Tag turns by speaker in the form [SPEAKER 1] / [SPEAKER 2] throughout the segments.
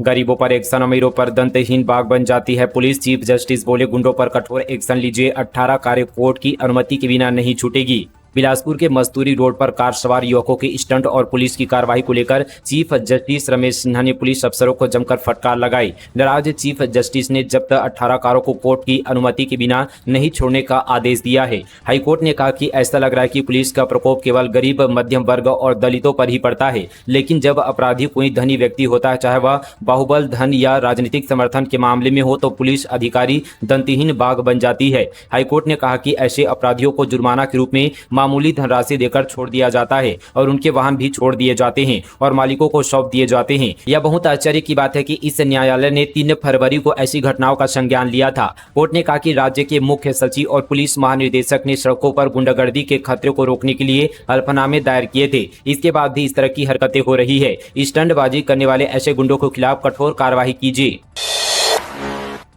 [SPEAKER 1] गरीबों पर एक्शन, अमीरों पर दंतहीन बाग बन जाती है पुलिस। चीफ जस्टिस बोले, गुंडों पर कठोर एक्शन लीजिए, 18 कारें कोर्ट की अनुमति के बिना नहीं छूटेगी। बिलासपुर के मस्तूरी रोड पर कार सवार युवकों के स्टंट और पुलिस की कार्रवाई को लेकर चीफ जस्टिस रमेश सिन्हा ने पुलिस अफसरों को जमकर फटकार लगाई। नाराज चीफ जस्टिस ने जब्त 18 कारों को कोर्ट की अनुमति के बिना नहीं छोड़ने का आदेश दिया है। हाईकोर्ट ने कहा कि ऐसा लग रहा है कि पुलिस का प्रकोप केवल गरीब, मध्यम वर्ग और दलितों पर ही पड़ता है, लेकिन जब अपराधी कोई धनी व्यक्ति होता है, चाहे वह बाहुबल, धन या राजनीतिक समर्थन के मामले में हो, तो पुलिस अधिकारी दंतहीन बाघ बन जाती है। हाईकोर्ट ने कहा कि ऐसे अपराधियों को जुर्माना के रूप में मामूली धनराशि देकर छोड़ दिया जाता है और उनके वाहन भी छोड़ दिए जाते हैं और मालिकों को सौंप दिए जाते हैं। यह बहुत आश्चर्य की बात है कि इस न्यायालय ने 3 फरवरी को ऐसी घटनाओं का संज्ञान लिया था। कोर्ट ने कहा कि राज्य के मुख्य सचिव और पुलिस महानिदेशक ने सड़कों पर गुंडागर्दी के खतरे को रोकने के लिए हल्फनामे दायर किए थे। इसके बाद भी इस तरह की हरकतें हो रही है। स्टंटबाजी करने वाले ऐसे गुंडों के खिलाफ कठोर कार्रवाई कीजिए।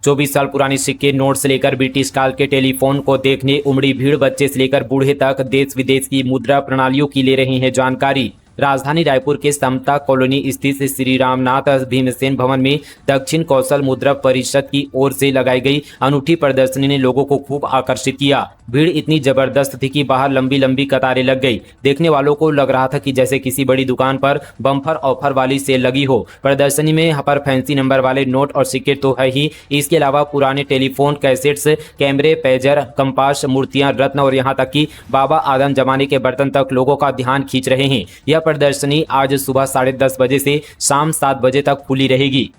[SPEAKER 1] 24 साल पुराने सिक्के, नोट से लेकर ब्रिटिश काल के टेलीफोन को देखने उमड़ी भीड़। बच्चे से लेकर बूढ़े तक देश विदेश की मुद्रा प्रणालियों की ले रहे हैं जानकारी। राजधानी रायपुर के समता कॉलोनी स्थित श्री रामनाथ भीमसेन भवन में दक्षिण कौशल मुद्रा परिषद की ओर से लगाई गई अनूठी प्रदर्शनी ने लोगों को खूब आकर्षित किया। भीड़ इतनी जबरदस्त थी कि बाहर लंबी लंबी कतारें लग गई। देखने वालों को लग रहा था कि जैसे किसी बड़ी दुकान पर बम्पर ऑफर वाली सेल लगी हो। प्रदर्शनी में पर फैंसी नंबर वाले नोट और सिक्के तो है ही, इसके अलावा पुराने टेलीफोन, कैसेट्स, कैमरे, पेजर, कंपास, मूर्तियां, रत्न और यहाँ तक कि बाबा आदम जमाने के बर्तन तक लोगों का ध्यान खींच रहे हैं। यह प्रदर्शनी आज सुबह 10:30 बजे से शाम 7 बजे तक खुली रहेगी।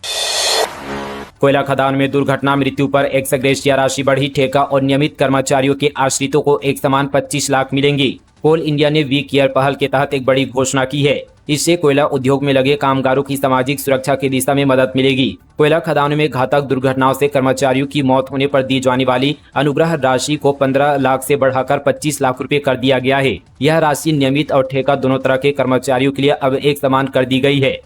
[SPEAKER 1] कोयला खदान में दुर्घटना, मृत्यु पर एक्स-ग्रेशिया राशि बढ़ी। ठेका और नियमित कर्मचारियों के आश्रितों को एक समान 25 लाख मिलेंगे। कोल इंडिया ने वी केयर पहल के तहत एक बड़ी घोषणा की है। इससे कोयला उद्योग में लगे कामगारों की सामाजिक सुरक्षा की दिशा में मदद मिलेगी। कोयला खदानों में घातक दुर्घटनाओं से कर्मचारियों की मौत होने पर दी जाने वाली अनुग्रह राशि को 15 लाख से बढ़ाकर 25 लाख रुपए कर दिया गया है। यह राशि नियमित और ठेका दोनों तरह के कर्मचारियों के लिए अब एक समान कर दी गई है।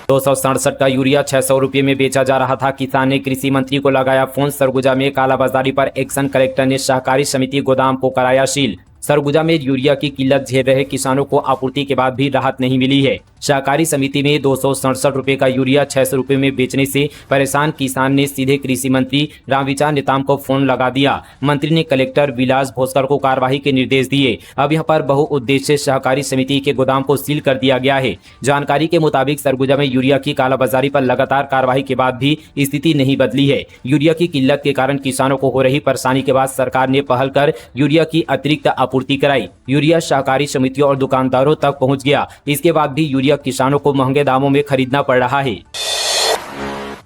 [SPEAKER 1] 267 का यूरिया 600 रुपये में बेचा जा रहा था। किसान ने कृषि मंत्री को लगाया फोन। सरगुजा में कालाबाजारी पर एक्शन, कलेक्टर ने सहकारी समिति गोदाम को कराया सील। सरगुजा में यूरिया की किल्लत झेल रहे किसानों को आपूर्ति के बाद भी राहत नहीं मिली है। सहकारी समिति में 267 रुपये का यूरिया 600 रुपये में बेचने से परेशान किसान ने सीधे कृषि मंत्री रामविचार नेताम को फोन लगा दिया। मंत्री ने कलेक्टर विलास भोसकर को कार्यवाही के निर्देश दिए। अब यहां पर बहुउद्देश्य सहकारी समिति के गोदाम को सील कर दिया गया है। जानकारी के मुताबिक सरगुजा में यूरिया की कालाबाजारी पर लगातार कार्यवाही के बाद भी स्थिति नहीं बदली है। यूरिया की किल्लत के कारण किसानों को हो रही परेशानी के बाद सरकार ने पहल कर यूरिया की अतिरिक्त आपूर्ति कराई। यूरिया सहकारी समितियों और दुकानदारों तक पहुंच गया। इसके बाद भी यूरिया किसानों को महंगे दामों में खरीदना पड़ रहा है।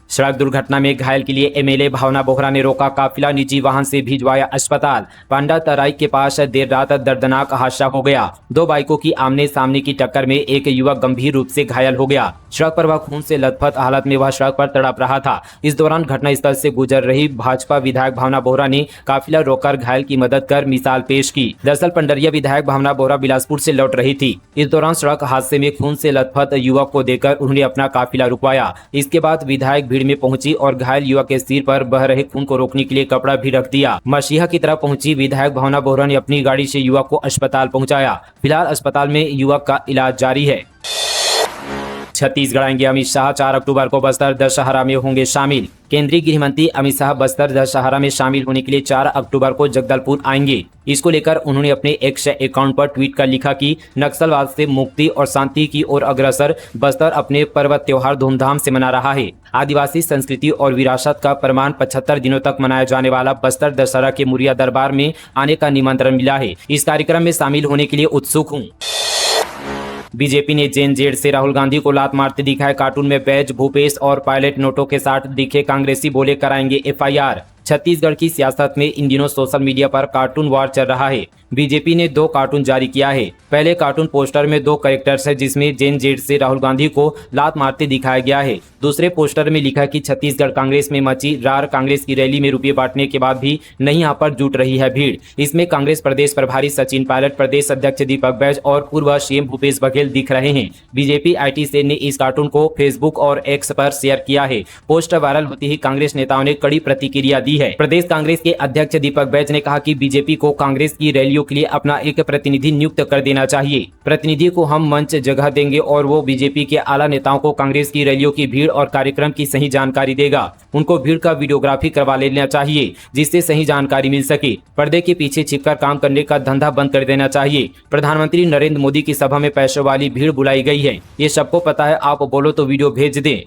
[SPEAKER 1] सड़क दुर्घटना में घायल के लिए एमएलए भावना बोहरा ने रोका काफिला, निजी वाहन से भिजवाया अस्पताल। पांडा तराई के पास देर रात दर्दनाक हादसा हो गया। 2 बाइकों की आमने सामने की टक्कर में एक युवक गंभीर रूप से घायल हो गया। सड़क पर वह खून से लथपथ हालत में वह सड़क पर तड़प रहा था। इस दौरान घटनास्थल से गुजर रही भाजपा विधायक भावना बोहरा ने काफिला रोककर घायल की मदद कर मिसाल पेश की। दरअसल पंडरिया विधायक भावना बोहरा बिलासपुर से लौट रही थी। इस दौरान सड़क हादसे में खून से लथपथ युवक को देखकर उन्होंने अपना काफिला रुकवाया। इसके बाद विधायक भीड़ में पहुंची और घायल युवक के सिर पर बह रहे खून को रोकने के लिए कपड़ा भी रख दिया। मसीहा की तरफ पहुंची विधायक भावना बोहरा ने अपनी गाड़ी से युवक को अस्पताल पहुंचाया। फिलहाल अस्पताल में युवक का इलाज जारी है। छत्तीसगढ़ आएंगे अमित शाह, 4 अक्टूबर को बस्तर दशहरा में होंगे शामिल। केंद्रीय गृह मंत्री अमित शाह बस्तर दशहरा में शामिल होने के लिए 4 अक्टूबर को जगदलपुर आएंगे। इसको लेकर उन्होंने अपने एक्स अकाउंट पर ट्वीट कर लिखा कि नक्सलवाद से मुक्ति और शांति की ओर अग्रसर बस्तर अपने पर्व त्योहार धूमधाम से मना रहा है। आदिवासी संस्कृति और विरासत का प्रमाण 75 दिनों तक मनाया जाने वाला बस्तर दशहरा के मुरिया दरबार में आने का निमंत्रण मिला है। इस कार्यक्रम में शामिल होने के लिए उत्सुक हूँ। बीजेपी ने जेएनजेड से राहुल गांधी को लात मारते दिखाए। कार्टून में बैज भूपेश और पायलट नोटों के साथ दिखे कांग्रेसी, बोले कराएंगे एफआईआर। छत्तीसगढ़ की सियासत में इन दिनों सोशल मीडिया पर कार्टून वार चल रहा है। बीजेपी ने 2 कार्टून जारी किया है। पहले कार्टून पोस्टर में 2 कैरेक्टर्स है जिसमें जेएनजेड से राहुल गांधी को लात मारते दिखाया गया है। दूसरे पोस्टर में लिखा कि छत्तीसगढ़ कांग्रेस में मची रार, कांग्रेस की रैली में रुपये बांटने के बाद भी नहीं यहाँ पर जुट रही है भीड़। इसमें कांग्रेस प्रदेश प्रभारी सचिन पायलट, प्रदेश अध्यक्ष दीपक बैज और पूर्व सीएम भूपेश बघेल दिख रहे हैं। बीजेपी आईटी सेल ने इस कार्टून को फेसबुक और एक्स पर शेयर किया है। पोस्टर वायरल होते ही कांग्रेस नेताओं ने कड़ी प्रतिक्रिया दी है। प्रदेश कांग्रेस के अध्यक्ष दीपक बैज ने कहा कि बीजेपी को कांग्रेस की रैलियों रैलियों के लिए अपना एक प्रतिनिधि नियुक्त कर देना चाहिए। प्रतिनिधि को हम मंच जगह देंगे और वो बीजेपी के आला नेताओं को कांग्रेस की रैलियों की भीड़ और कार्यक्रम की सही जानकारी देगा। उनको भीड़ का वीडियोग्राफी करवा लेना चाहिए जिससे सही जानकारी मिल सके। पर्दे के पीछे छिपकर काम करने का धंधा बंद कर देना चाहिए। प्रधानमंत्री नरेंद्र मोदी की सभा में पैसों वाली भीड़ बुलाई गई है, ये सबको पता है। आप बोलो तो वीडियो भेज दें।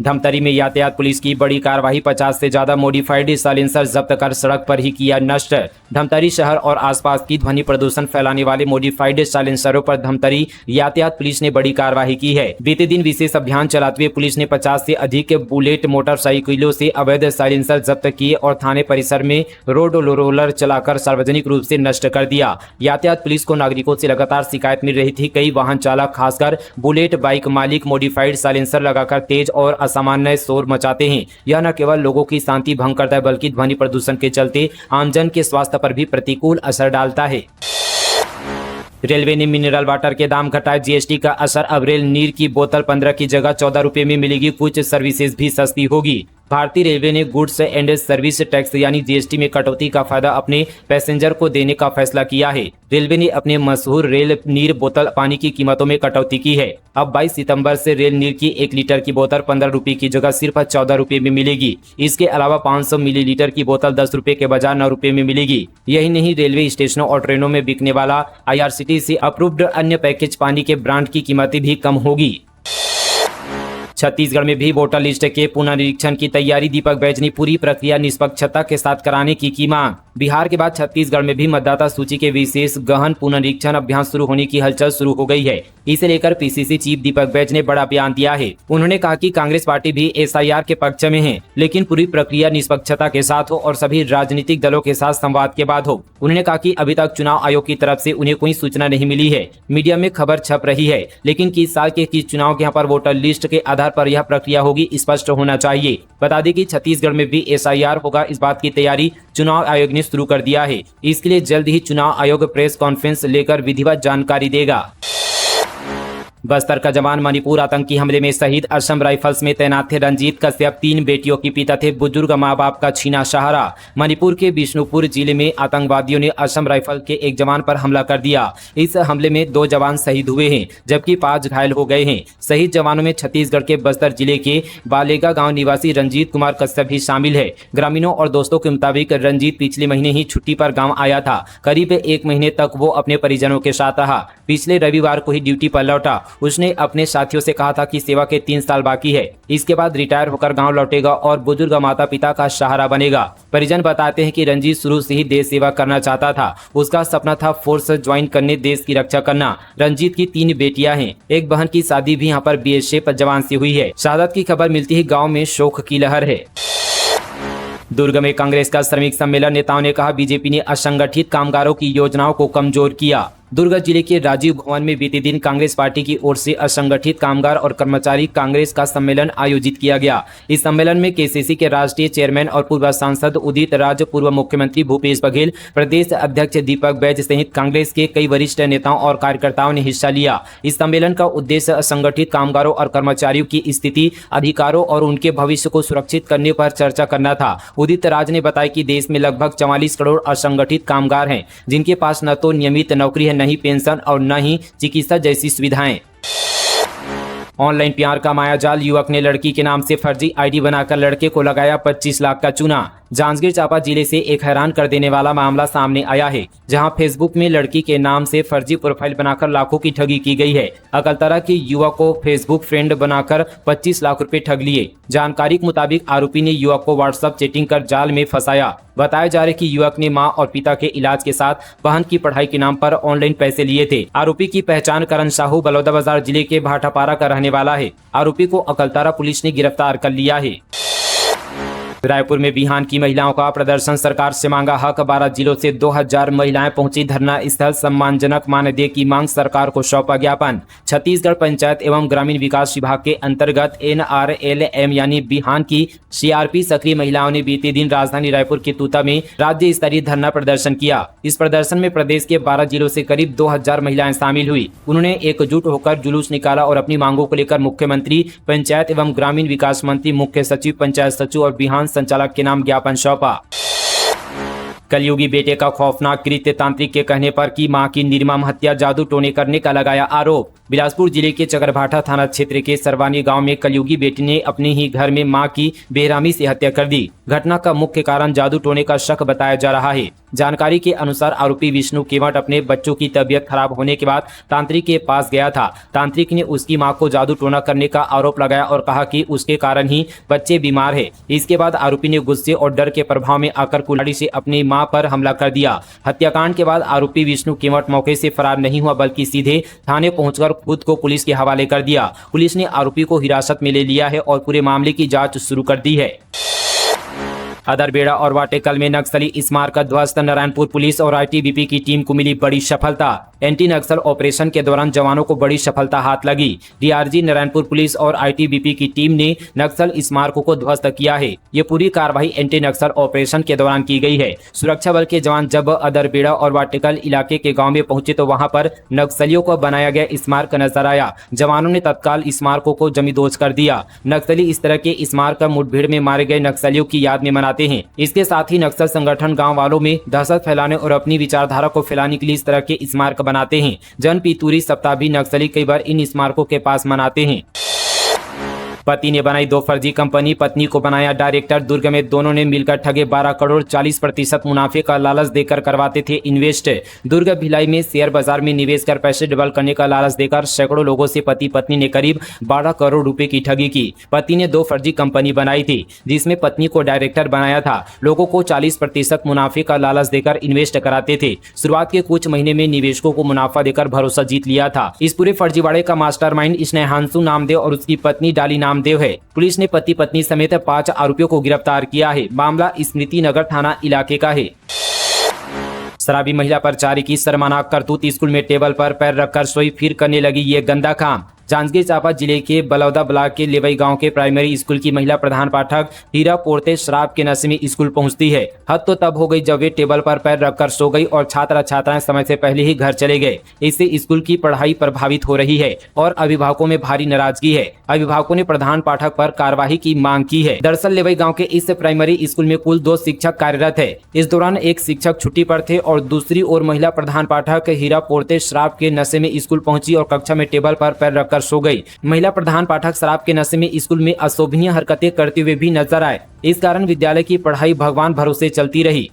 [SPEAKER 1] धमतरी में यातायात पुलिस की बड़ी कार्रवाई, 50 से ज्यादा मॉडिफाइड साइलेंसर जब्त कर सड़क पर ही किया नष्ट। धमतरी शहर और आसपास की ध्वनि प्रदूषण फैलाने वाले मॉडिफाइड साइलेंसरों पर धमतरी यातायात पुलिस ने बड़ी कार्रवाई की है। बीते दिन विशेष अभियान चलाते हुए पुलिस ने 50 से अधिक बुलेट मोटरसाइकिलों से अवैध साइलेंसर जब्त किए और थाने परिसर में रोड रोलर चलाकर सार्वजनिक रूप से नष्ट कर दिया। यातायात पुलिस को नागरिकों से लगातार शिकायत मिल रही थी। कई वाहन चालक खासकर बुलेट बाइक मालिक मॉडिफाइड साइलेंसर लगाकर तेज और असामान्य शोर मचाते हैं। यह न केवल लोगों की शांति भंग करता है बल्कि ध्वनि प्रदूषण के चलते आमजन के स्वास्थ्य पर भी प्रतिकूल असर डालता है। रेलवे ने मिनरल वाटर के दाम घटाए, जीएसटी का असर। अब रेल नीर की बोतल 15 की जगह 14 रुपए में मिलेगी। कुछ सर्विसेज भी सस्ती होगी। भारतीय रेलवे ने गुड्स एंड सर्विस टैक्स यानी जीएसटी में कटौती का फायदा अपने पैसेंजर को देने का फैसला किया है। रेलवे ने अपने मशहूर रेल नीर बोतल पानी की कीमतों में कटौती की है। अब 22 सितंबर से रेल नीर की 1 लीटर की बोतल 15 रुपए की जगह सिर्फ 14 रुपए में मिलेगी। इसके अलावा 500 मिलीलीटर की बोतल 10 रुपए के बजाय 9 रुपए में मिलेगी। यही नहीं, रेलवे स्टेशनों और ट्रेनों में बिकने वाला IRCTC अप्रूव्ड अन्य पैकेज पानी के ब्रांड की कीमतें भी कम होगी। छत्तीसगढ़ में भी वोटर लिस्ट के पुनरीक्षण की तैयारी, दीपक बैज ने पूरी प्रक्रिया निष्पक्षता के साथ कराने की मांग। बिहार के बाद छत्तीसगढ़ में भी मतदाता सूची के विशेष गहन पुनरीक्षण अभियान शुरू होने की हलचल शुरू हो गई है। इसे लेकर PCC चीफ दीपक बैज ने बड़ा बयान दिया है। उन्होंने कहा कि कांग्रेस पार्टी भी SIR के पक्ष में है, लेकिन पूरी प्रक्रिया निष्पक्षता के साथ हो और सभी राजनीतिक दलों के साथ संवाद के बाद हो। उन्होंने कहा कि अभी तक चुनाव आयोग की तरफ से उन्हें कोई सूचना नहीं मिली है। मीडिया में खबर छप रही है, लेकिन किस साल के किस चुनाव के यहाँ पर वोटर लिस्ट के आधार पर यह प्रक्रिया होगी स्पष्ट होना चाहिए। बता दें कि छत्तीसगढ़ में भी SIR होगा, इस बात की तैयारी चुनाव आयोग ने शुरू कर दिया है। इसके लिए जल्द ही चुनाव आयोग प्रेस कॉन्फ्रेंस लेकर विधिवत जानकारी देगा। बस्तर का जवान मणिपुर आतंकी हमले में शहीद, असम राइफल्स में तैनात थे रंजीत कश्यप 3 बेटियों के पिता थे, बुजुर्ग माँ बाप का छीना सहारा। मणिपुर के बिष्णुपुर जिले में आतंकवादियों ने असम राइफल के एक जवान पर हमला कर दिया। इस हमले में 2 जवान शहीद हुए हैं जबकि 5 घायल हो गए हैं। शहीद जवानों में छत्तीसगढ़ के बस्तर जिले के बालेगा गाँव निवासी रंजीत कुमार कश्यप भी शामिल है। ग्रामीणों और दोस्तों के मुताबिक रंजीत पिछले महीने ही छुट्टी पर गाँव आया था। करीब 1 महीने तक वो अपने परिजनों के साथ रहा। पिछले रविवार को ही ड्यूटी पर लौटा। उसने अपने साथियों से कहा था कि सेवा के 3 साल बाकी है, इसके बाद रिटायर होकर गांव लौटेगा और बुजुर्ग माता पिता का सहारा बनेगा। परिजन बताते हैं कि रंजीत शुरू से ही देश सेवा करना चाहता था। उसका सपना था फोर्स ज्वाइन करने, देश की रक्षा करना। रंजीत की 3 बेटियां हैं। एक बहन की शादी भी यहाँ पर BSF जवान से हुई है। शहादत की खबर मिलती ही गाँव में शोक की लहर है। दुर्ग में कांग्रेस का श्रमिक सम्मेलन, नेताओं ने कहा बीजेपी ने असंगठित कामगारों की योजनाओं को कमजोर किया। दुर्ग जिले के राजीव भवन में बीते दिन कांग्रेस पार्टी की ओर से असंगठित कामगार और कर्मचारी कांग्रेस का सम्मेलन आयोजित किया गया। इस सम्मेलन में KCC के राष्ट्रीय चेयरमैन और पूर्व सांसद उदित राज, पूर्व मुख्यमंत्री भूपेश बघेल, प्रदेश अध्यक्ष दीपक बैज सहित कांग्रेस के कई वरिष्ठ नेताओं और कार्यकर्ताओं ने हिस्सा लिया। इस सम्मेलन का उद्देश्य असंगठित कामगारों और कर्मचारियों की स्थिति, अधिकारों और उनके भविष्य को सुरक्षित करने पर चर्चा करना था। उदित राज ने बताया कि देश में लगभग 44 करोड़ असंगठित कामगार हैं, जिनके पास न तो नियमित नौकरी है, नहीं पेंशन और न ही चिकित्सा जैसी सुविधाएं। ऑनलाइन प्यार का मायाजाल, युवक ने लड़की के नाम से फर्जी ID बनाकर लड़के को लगाया 25 लाख का चूना। जांजगीर चांपा जिले से एक हैरान कर देने वाला मामला सामने आया है, जहां फेसबुक में लड़की के नाम से फर्जी प्रोफाइल बनाकर लाखों की ठगी की गई है। अकलतरा के युवक को फेसबुक फ्रेंड बनाकर 25 लाख रुपए ठग लिए। जानकारी के मुताबिक आरोपी ने युवक को व्हाट्सएप चैटिंग कर जाल में फंसाया। बताया जा रहा है कि युवक ने मां और पिता के इलाज के साथ बहन की पढ़ाई के नाम पर ऑनलाइन पैसे लिए थे। आरोपी की पहचान करण साहू बलौदाबाजार जिले के भाटापारा का रहने वाला है। आरोपी को अकलतरा पुलिस ने गिरफ्तार कर लिया है। रायपुर में बिहान की महिलाओं का प्रदर्शन, सरकार से मांगा हक। 12 जिलों से 2000 महिलाएं पहुंची धरना स्थल, सम्मानजनक मानदेय की मांग, सरकार को सौंपा ज्ञापन। छत्तीसगढ़ पंचायत एवं ग्रामीण विकास विभाग के अंतर्गत NRLM यानी बिहान की CRP सक्रिय महिलाओं ने बीते दिन राजधानी रायपुर के तूता में राज्य स्तरीय धरना प्रदर्शन किया। इस प्रदर्शन में प्रदेश के 12 जिलों से करीब 2000 महिलाएं शामिल हुई। उन्होंने एकजुट होकर जुलूस निकाला और अपनी मांगों को लेकर मुख्यमंत्री, पंचायत एवं ग्रामीण विकास मंत्री, मुख्य सचिव, पंचायत सचिव और बिहान संचालक के नाम ज्ञापन सौंपा। कलयुगी बेटे का खौफनाक कृत्य तांत्रिक के कहने पर की मां की निर्मम हत्या, जादू टोने करने का लगाया आरोप। बिलासपुर जिले के चकरभाठा थाना क्षेत्र के सरवानी गांव में कलयुगी बेटे ने अपने ही घर में मां की बेरहमी से हत्या कर दी। घटना का मुख्य कारण जादू टोने का शक बताया जा रहा है। जानकारी के अनुसार आरोपी विष्णु केवट अपने बच्चों की तबीयत खराब होने के बाद तांत्रिक के पास गया था। तांत्रिक ने उसकी मां को जादू टोना करने का आरोप लगाया और कहा कि उसके कारण ही बच्चे बीमार है। इसके बाद आरोपी ने गुस्से और डर के प्रभाव में आकर कुल्हाड़ी से अपनी मां पर हमला कर दिया। हत्याकांड के बाद आरोपी विष्णु केवट मौके से फरार नहीं हुआ, बल्कि सीधे थाने पहुंचकर खुद को पुलिस के हवाले कर दिया। पुलिस ने आरोपी को हिरासत में ले लिया है और पूरे मामले की जांच शुरू कर दी है। अदरबेड़ा और वाटेकल में नक्सली स्मारक ध्वस्त, नारायणपुर पुलिस और आईटीबीपी की टीम को मिली बड़ी सफलता। एंटी नक्सल ऑपरेशन के दौरान जवानों को बड़ी सफलता हाथ लगी। डीआरजी नारायणपुर पुलिस और आईटीबीपी की टीम ने नक्सल स्मारकों को ध्वस्त किया है। ये पूरी कार्रवाई एंटी नक्सल ऑपरेशन के दौरान की गई है। सुरक्षा बल के जवान जब अदरबेड़ा और वाटेकल इलाके के गाँव में पहुंचे तो वहाँ पर नक्सलियों को बनाया गया स्मारक नजर आया। जवानों ने तत्काल स्मारकों को जमींदोज कर दिया। नक्सली इस तरह के स्मारक मुठभेड़ में मारे गए नक्सलियों की याद में मनाते हैं। इसके साथ ही नक्सल संगठन गांव वालों में दहशत फैलाने और अपनी विचारधारा को फैलाने के लिए इस तरह के स्मारक बनाते हैं। जन पितूरी सप्ताह भी नक्सली कई बार इन स्मारकों के पास मनाते हैं। पति ने बनाई 2 फर्जी कंपनी, पत्नी को बनाया डायरेक्टर। दुर्ग में दोनों ने मिलकर ठगे 12 करोड़ 40% मुनाफे का लालच देकर करवाते थे इन्वेस्ट। दुर्ग भिलाई में शेयर बाजार में निवेश कर पैसे डबल करने का लालच देकर सैकड़ों लोगों से पति पत्नी ने करीब 12 करोड़ रुपए की ठगी की। पति ने 2 फर्जी कंपनी बनाई थी, जिसमें पत्नी को डायरेक्टर बनाया था। लोगों को 40% मुनाफे का लालच देकर इन्वेस्ट कराते थे। शुरुआत के कुछ महीने में निवेशकों को मुनाफा देकर भरोसा जीत लिया था। इस पूरे फर्जीवाड़े का मास्टरमाइंड स्नेहांशु नामदेव और उसकी पत्नी डाली नामदेव है। पुलिस ने पति पत्नी समेत 5 आरोपियों को गिरफ्तार किया है। मामला स्मृति नगर थाना इलाके का है। शराबी महिला पर जारी की शर्मनाक करतूत, स्कूल में टेबल पर पैर रखकर सोई, फिर करने लगी ये गंदा काम। जांजगीर चांपा जिले के बलौदा ब्लॉक के लेवई गांव के प्राइमरी स्कूल की महिला प्रधान पाठक हीरा पोरते शराब के नशे में स्कूल पहुंचती है। हद तो तब हो गई जब वे टेबल पर पैर रखकर सो गई और छात्र छात्राएं समय से पहले ही घर चले गए। इससे स्कूल की पढ़ाई प्रभावित हो रही है और अभिभावकों में भारी नाराजगी है। अभिभावकों ने प्रधान पाठक पर कार्रवाई की मांग की है। दरअसल लेवई गाँव के इस प्राइमरी स्कूल में कुल 2 शिक्षक कार्यरत है। इस दौरान एक शिक्षक छुट्टी पर थे और दूसरी ओर महिला प्रधान पाठक हीरा पोरते शराब के नशे में स्कूल पहुंची और कक्षा में टेबल पर पैर रखकर सो गई। महिला प्रधान पाठक शराब के नशे में स्कूल में अशोभनीय हरकतें करते हुए भी नजर आए। इस कारण विद्यालय की पढ़ाई भगवान भरोसे चलती रही।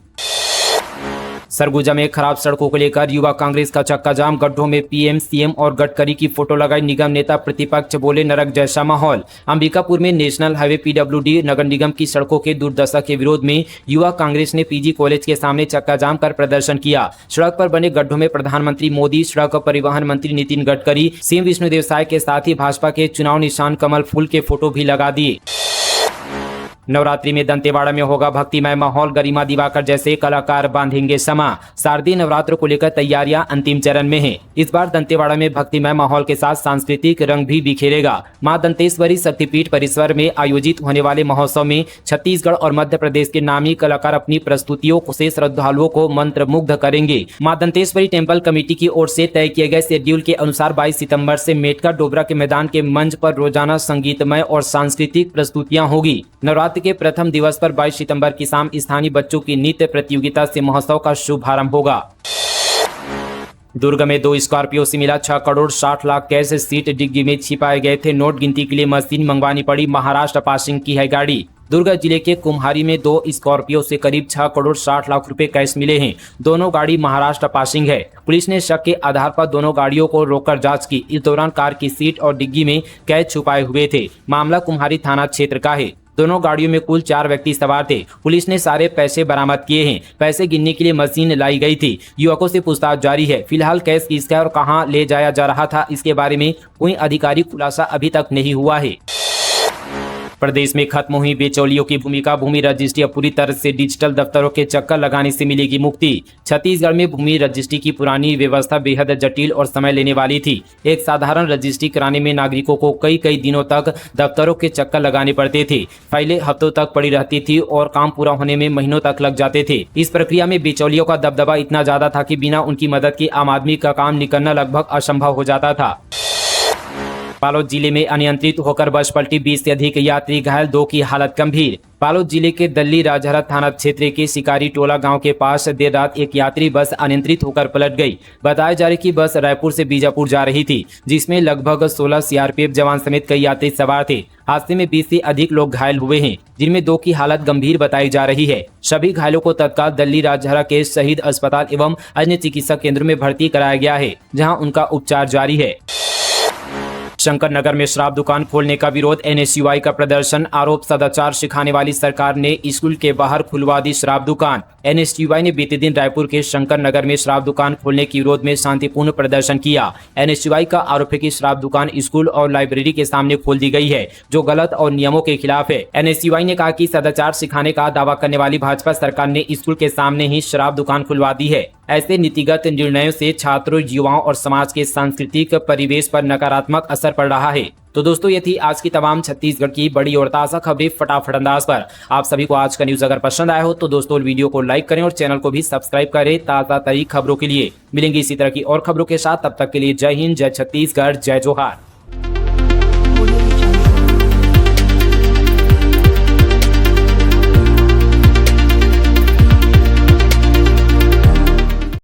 [SPEAKER 1] सरगुजा में खराब सड़कों को लेकर युवा कांग्रेस का चक्का जाम, गड्ढों में पीएम सीएम और गडकरी की फोटो लगाई। निगम नेता प्रतिपक्ष बोले नरक जैसा माहौल। अंबिकापुर में नेशनल हाईवे पीडब्ल्यूडी नगर निगम की सड़कों के दुर्दशा के विरोध में युवा कांग्रेस ने पीजी कॉलेज के सामने चक्का जाम कर प्रदर्शन किया। सड़क पर बने गड्ढों में प्रधानमंत्री मोदी, सड़क परिवहन मंत्री नितिन गडकरी, सीएम विष्णुदेव साय के साथ ही भाजपा के चुनाव निशान कमल फूल के फोटो भी लगा दिए। नवरात्रि में दंतेवाड़ा में होगा भक्तिमय माहौल, गरिमा दिवाकर जैसे कलाकार बांधेंगे समा। शारदीय नवरात्र को लेकर तैयारियां अंतिम चरण में हैं। इस बार दंतेवाड़ा में भक्तिमय माहौल के साथ सांस्कृतिक रंग भी बिखेरेगा। मां दंतेश्वरी शक्तिपीठ परिसर में आयोजित होने वाले महोत्सव में छत्तीसगढ़ और मध्य प्रदेश के नामी कलाकार अपनी प्रस्तुतियों से श्रद्धालुओं को मंत्रमुग्ध करेंगे। मां दंतेश्वरी टेम्पल कमेटी की ओर से तय किए गए शेड्यूल के अनुसार 22 सितंबर से मेटका डोबरा के मैदान के मंच पर रोजाना संगीतमय और सांस्कृतिक प्रस्तुतियां होगी। नवरात्र के प्रथम दिवस पर 22 सितंबर की शाम स्थानीय बच्चों की नृत्य प्रतियोगिता से महोत्सव का शुभारंभ होगा। दुर्ग में 2 स्कॉर्पियो से मिला 6 करोड़ 60 लाख कैश, सीट डिग्गी में छिपाए गए थे नोट। गिनती के लिए मशीन मंगवानी पड़ी। महाराष्ट्र पासिंग की है गाड़ी। दुर्ग जिले के कुम्हारी में 2 स्कॉर्पियो से करीब 6 करोड़ 60 लाख रुपए कैश मिले हैं। दोनों गाड़ी महाराष्ट्र पासिंग है। पुलिस ने शक के आधार पर दोनों गाड़ियों को रोककर जांच की। इस दौरान कार की सीट और डिग्गी में कैश छुपाए हुए थे। मामला कुम्हारी थाना क्षेत्र का है। दोनों गाड़ियों में कुल 4 व्यक्ति सवार थे। पुलिस ने सारे पैसे बरामद किए हैं। पैसे गिनने के लिए मशीन लाई गई थी। युवकों से पूछताछ जारी है। फिलहाल कैश किसका और कहां ले जाया जा रहा था, इसके बारे में कोई आधिकारिक खुलासा अभी तक नहीं हुआ है। प्रदेश में खत्म हुई बिचौलियों की भूमिका, भूमि रजिस्ट्री अब पूरी तरह से डिजिटल दफ्तरों के चक्कर लगाने से मिलेगी मुक्ति। छत्तीसगढ़ में भूमि रजिस्ट्री की पुरानी व्यवस्था बेहद जटिल और समय लेने वाली थी। एक साधारण रजिस्ट्री कराने में नागरिकों को कई दिनों तक दफ्तरों के चक्कर लगाने पड़ते थे। फाइलें हफ्तों तक पड़ी रहती थी और काम पूरा होने में महीनों तक लग जाते थे। इस प्रक्रिया में बिचौलियों का दबदबा इतना ज्यादा था कि बिना उनकी मदद के आम आदमी का काम निकलना लगभग असंभव हो जाता था। बालोद जिले में अनियंत्रित होकर बस पलटी, 20 से अधिक यात्री घायल, 2 की हालत गंभीर। बालोद जिले के दल्ली राजहरा थाना क्षेत्र के शिकारी टोला गांव के पास देर रात एक यात्री बस अनियंत्रित होकर पलट गई। बताया जा रहा है कि बस रायपुर से बीजापुर जा रही थी, जिसमें लगभग 16 सीआरपीएफ जवान समेत कई यात्री सवार थे। हादसे में 20 से अधिक लोग घायल हुए हैं, जिनमें 2 की हालत गंभीर बताई जा रही है। सभी घायलों को तत्काल दल्ली राजहरा के शहीद अस्पताल एवं अन्य चिकित्सा केंद्र में भर्ती कराया गया है, जहां उनका उपचार जारी है। शंकर नगर में शराब दुकान खोलने का विरोध, एनएसयूआई का प्रदर्शन, आरोप सदाचार सिखाने वाली सरकार ने स्कूल के बाहर खुलवा दी शराब दुकान। एनएसयूआई ने बीते दिन रायपुर के शंकर नगर में शराब दुकान खोलने के विरोध में शांतिपूर्ण प्रदर्शन किया। एनएसयूआई का आरोप है कि शराब दुकान स्कूल और लाइब्रेरी के सामने खोल दी गई है, जो गलत और नियमों के खिलाफ है। एनएसयूआई ने कहा कि सदाचार सिखाने का दावा करने वाली भाजपा सरकार ने स्कूल के सामने ही शराब दुकान खुलवा दी है। ऐसे नीतिगत निर्णयों से छात्रों, युवाओं और समाज के सांस्कृतिक परिवेश पर नकारात्मक असर पड़ रहा है। तो दोस्तों, ये थी आज की तमाम छत्तीसगढ़ की बड़ी और ताज़ा खबरें फटाफट अंदाज पर। आप सभी को आज का न्यूज अगर पसंद आया हो तो दोस्तों वीडियो को लाइक करें और चैनल को भी सब्सक्राइब करें ताज़ा तरीन खबरों के लिए। मिलेंगे इसी तरह की और खबरों के साथ, तब तक के लिए जय हिंद, जय छत्तीसगढ़, जय जोहार।